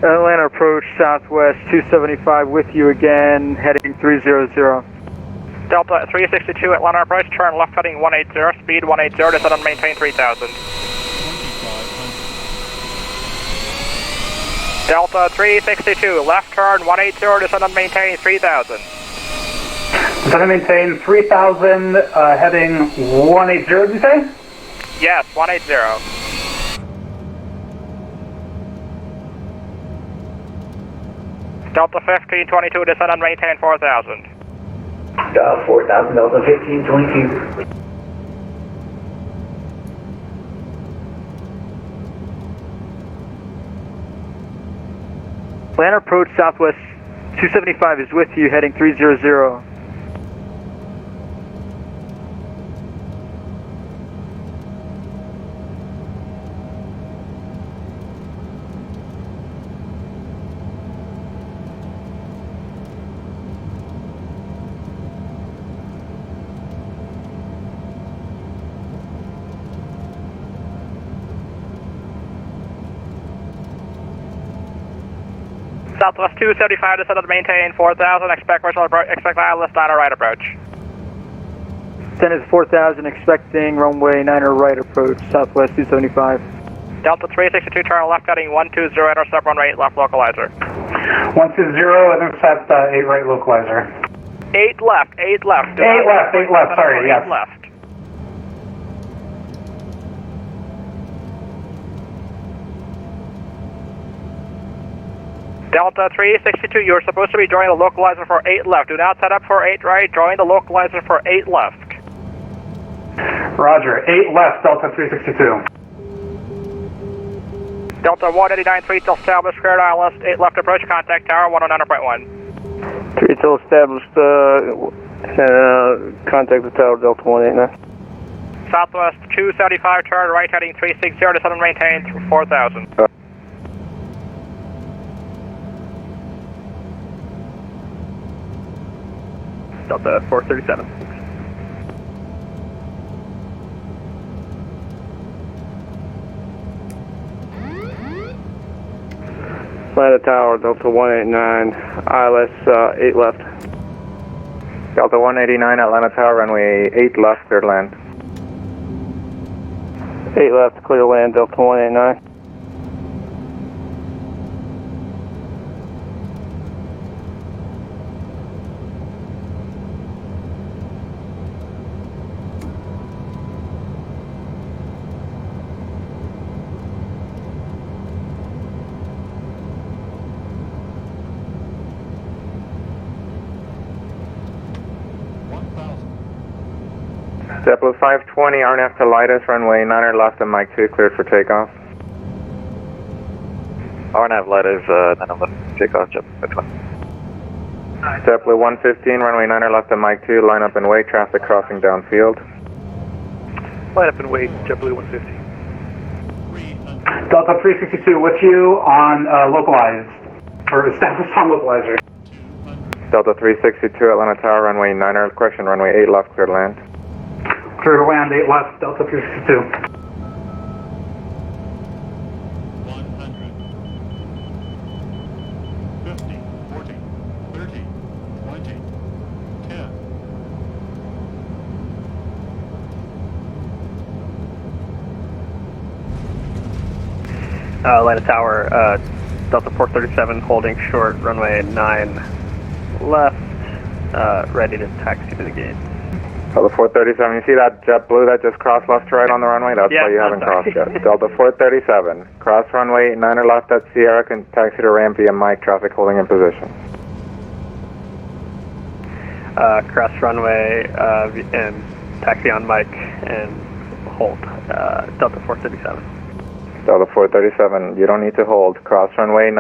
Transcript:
Atlanta approach southwest 275 with you again, heading 300. Delta 362 Atlanta approach, turn left heading 180, speed 180, descend and maintain 3000. Delta 362, left turn 180, descend and maintain 3000. Descend and maintain 3000, heading 180, did you say? Yes, 180. Delta 1522, descend and maintain 4000. 4000, Delta 1522. Atlanta approach southwest 275 is with you, heading 300. Southwest 275, descend and maintain 4000, expect ILS 9 right approach. Then is 4000, expecting runway 9 right approach, southwest 275. Delta 362, turn left heading 120, intercept runway 8 left localizer. 120, intercept 8 right localizer. 8 left, 8 left. 8 left, 8 left, sorry, yes. 8 left. Delta 362, you're supposed to be joining the localizer for 8 left. Do not set up for 8 right, join the localizer for 8 left. Roger, 8 left, Delta 362. Delta 189, 3 till established, cleared ILS, 8 left approach, contact tower 109.1. 3 till established, contact the tower, Delta 189. Southwest 275, turn right heading 360, descend and maintain 4000. Delta 437. Atlanta Tower, Delta 189, ILS 8 left. Delta 189, Atlanta Tower, runway 8 left, clear to land. 8 left, clear to land, Delta 189. JetBlue 520, RNF to Lightus, runway 9 left and Mike 2, cleared for takeoff. RNF Lightus, 9 left, takeoff, JetBlue 520. JetBlue 115, runway 9 left and Mike 2, line up and wait, traffic crossing downfield. Line up and wait, JetBlue 150. Delta 362 with you on localized, or established on localizer. Delta 362, Atlanta Tower, runway 9, correction, runway 8 left, clear to land. Clear to land, 8 left, Delta 362. 100, 50, 40, 30, 20, 10. Atlanta Tower, Delta 437, holding short, runway 9 left, ready to taxi to the gate. Delta 437, you see that JetBlue that just crossed left to right on the runway? That's why you haven't crossed yet. Delta 437, cross runway 9 left at Sierra, can taxi to ramp via Mike, traffic holding in position. Cross runway and taxi on Mike and hold, Delta 437. Delta 437, you don't need to hold, cross runway 9